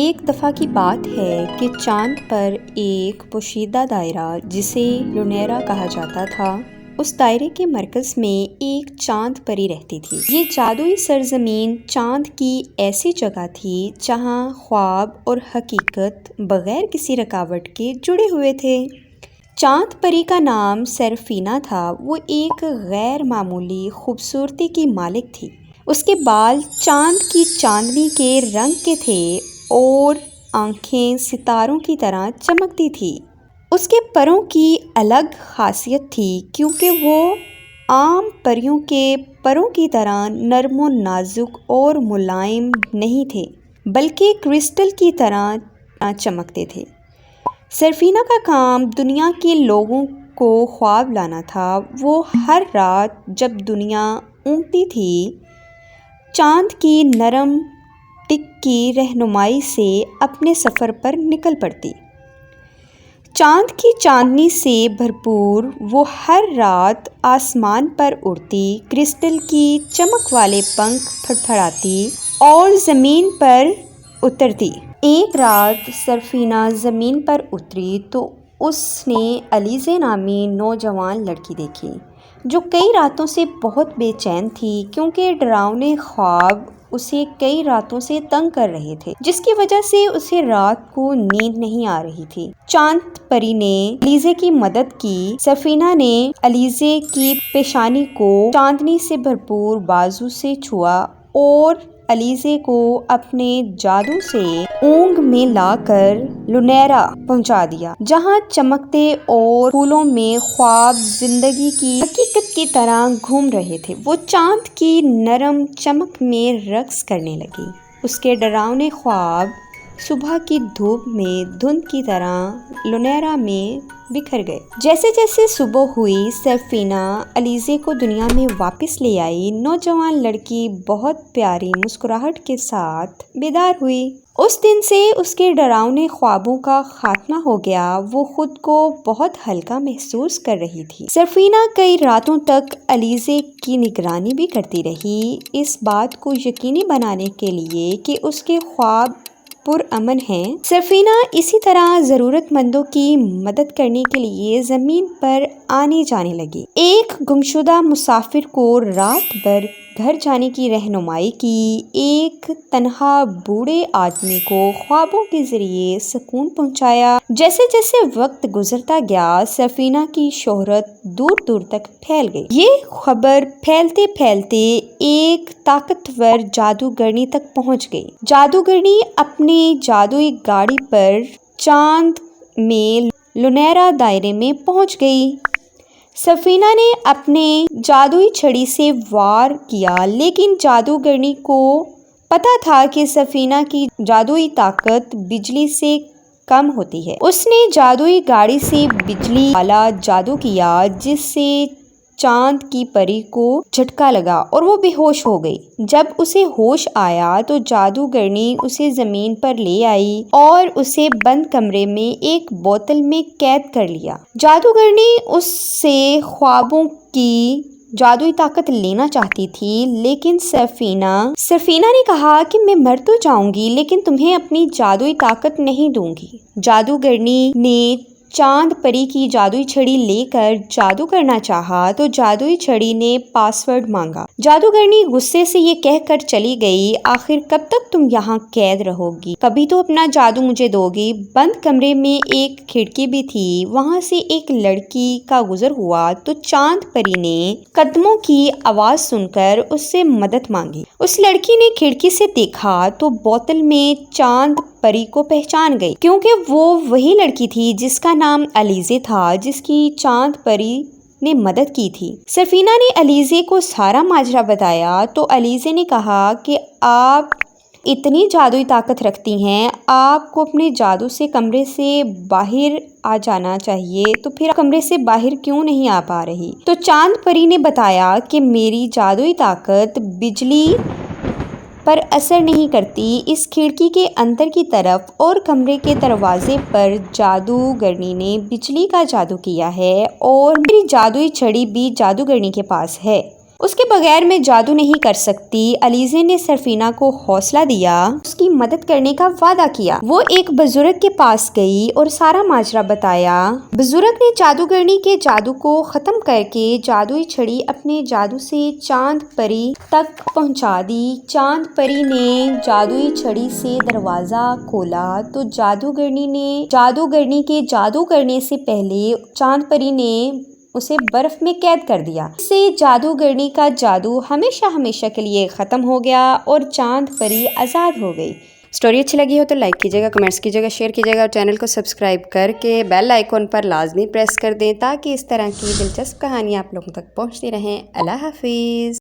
ایک دفعہ کی بات ہے کہ چاند پر ایک پوشیدہ دائرہ جسے لونیرا کہا جاتا تھا، اس دائرے کے مرکز میں ایک چاند پری رہتی تھی۔ یہ جادوئی سرزمین چاند کی ایسی جگہ تھی جہاں خواب اور حقیقت بغیر کسی رکاوٹ کے جڑے ہوئے تھے۔ چاند پری کا نام سیرافینا تھا۔ وہ ایک غیر معمولی خوبصورتی کی مالک تھی۔ اس کے بال چاند کی چاندنی کے رنگ کے تھے اور آنکھیں ستاروں کی طرح چمکتی تھی۔ اس کے پروں کی الگ خاصیت تھی کیونکہ وہ عام پریوں کے پروں کی طرح نرم و نازک اور ملائم نہیں تھے، بلکہ کرسٹل کی طرح چمکتے تھے۔ سیرافینا کا کام دنیا کے لوگوں کو خواب لانا تھا۔ وہ ہر رات جب دنیا اونگتی تھی، چاند کی نرم ٹک کی رہنمائی سے اپنے سفر پر نکل پڑتی۔ چاند کی چاندنی سے بھرپور وہ ہر رات آسمان پر اڑتی، کرسٹل کی چمک والے پنکھ پھڑپھڑاتی اور زمین پر اترتی۔ ایک رات سیرافینا زمین پر اتری تو اس نے الیزے نامی نوجوان لڑکی دیکھی، جو کئی راتوں سے بہت بے چین تھی کیونکہ ڈراؤنے خواب اسے کئی راتوں سے تنگ کر رہے تھے، جس کی وجہ سے اسے رات کو نیند نہیں آ رہی تھی۔ چاند پری نے الیزے کی مدد کی۔ سیرافینا نے الیزے کی پیشانی کو چاندنی سے بھرپور بازو سے چھوا اور الیزے کو اپنے جادو سے اونگ میں لا کر لونیرا پہنچا دیا، جہاں چمکتے اور پھولوں میں خواب زندگی کی حقیقت کی طرح گھوم رہے تھے۔ وہ چاند کی نرم چمک میں رقص کرنے لگی۔ اس کے ڈراؤنے خواب صبح کی دھوپ میں دھند کی طرح لونیرا میں بکھر گئے۔ جیسے جیسے صبح ہوئی، سیرافینا الیزے کو دنیا میں واپس لے آئی۔ نوجوان لڑکی بہت پیاری مسکراہٹ کے ساتھ بیدار ہوئی۔ اس دن سے اس کے ڈراؤنے خوابوں کا خاتمہ ہو گیا۔ وہ خود کو بہت ہلکا محسوس کر رہی تھی۔ سیرافینا کئی راتوں تک الیزے کی نگرانی بھی کرتی رہی، اس بات کو یقینی بنانے کے لیے کہ اس کے خواب پرامن ہیں۔ سیرافینا اسی طرح ضرورت مندوں کی مدد کرنے کے لیے زمین پر آنے جانے لگی۔ ایک گمشدہ مسافر کو رات بھر گھر جانے کی رہنمائی کی، ایک تنہا بوڑھے آدمی کو خوابوں کے ذریعے سکون پہنچایا۔ جیسے جیسے وقت گزرتا گیا، سیرافینا کی شہرت دور دور تک پھیل گئی۔ یہ خبر پھیلتے پھیلتے ایک طاقتور جادوگرنی تک پہنچ گئی۔ جادوگرنی اپنی جادوئی گاڑی پر چاند میں لونیرا دائرے میں پہنچ گئی۔ سیرافینا نے اپنے جادوئی چھڑی سے وار کیا، لیکن جادوگرنی کو پتہ تھا کہ سیرافینا کی جادوئی طاقت بجلی سے کم ہوتی ہے۔ اس نے جادوئی گاڑی سے بجلی والا جادو کیا، جس سے چاند کی پری کو جھٹکا لگا اور وہ بے ہوش ہو گئی۔ جب اسے ہوش آیا تو جادوگرنی اسے زمین پر لے آئی اور اسے بند کمرے میں ایک بوتل میں قید کر لیا۔ جادوگرنی اس سے خوابوں کی جادوئی طاقت لینا چاہتی تھی، لیکن سیرافینا نے کہا کہ میں مر تو جاؤں گی لیکن تمہیں اپنی جادوئی طاقت نہیں دوں گی۔ جادوگرنی نے چاند پری کی جادوئی چھڑی لے کر جادو کرنا چاہا تو جادوئی چھڑی نے پاس ورڈ مانگا۔ جادوگرنی غصے سے یہ کہہ کر چلی گئی، آخر کب تک تم یہاں قید رہو گی؟ کبھی تو اپنا جادو مجھے دو گی۔ بند کمرے میں ایک کھڑکی بھی تھی، وہاں سے ایک لڑکی کا گزر ہوا تو چاند پری نے قدموں کی آواز سن کر اس سے مدد مانگی۔ اس لڑکی نے کھڑکی سے دیکھا تو بوتل میں چاند پری کو پہچان گئی، کیونکہ وہ وہی لڑکی تھی جس کا نام الیزے تھا، جس کی چاند پری نے مدد کی تھی۔ سیرافینا نے الیزے کو سارا ماجرا بتایا تو الیزے نے کہا کہ آپ اتنی جادوئی طاقت رکھتی ہیں، آپ کو اپنے جادو سے کمرے سے باہر آ جانا چاہیے، تو پھر کمرے سے باہر کیوں نہیں آ پا رہی؟ تو چاند پری نے بتایا کہ میری جادوئی طاقت بجلی پر اثر نہیں کرتی۔ اس کھڑکی کے اندر کی طرف اور کمرے کے دروازے پر جادوگرنی نے بجلی کا جادو کیا ہے اور میری جادوئی چھڑی بھی جادوگرنی کے پاس ہے۔ اس کے بغیر میں جادو نہیں کر سکتی۔ علیزے نے سرفینہ کو حوصلہ دیا، اس کی مدد کرنے کا وعدہ کیا۔ وہ ایک بزرگ کے پاس گئی اور سارا ماجرا بتایا۔ بزرگ نے جادوگرنی کے جادو کو ختم کر کے جادوئی چھڑی اپنے جادو سے چاند پری تک پہنچا دی۔ چاند پری نے جادوئی چھڑی سے دروازہ کھولا تو جادوگرنی کے جادو کرنے سے پہلے چاند پری نے اسے برف میں قید کر دیا۔ اس سے جادوگرنی کا جادو ہمیشہ کے لیے ختم ہو گیا اور چاند پری آزاد ہو گئی۔ اسٹوری اچھی لگی ہو تو لائک کیجیے گا، کمنٹس کیجیے گا، شیئر کیجیے گا اور چینل کو سبسکرائب کر کے بیل آئیکن پر لازمی پریس کر دیں تاکہ اس طرح کی دلچسپ کہانیاں آپ لوگوں تک پہنچتی رہیں۔ اللہ حافظ۔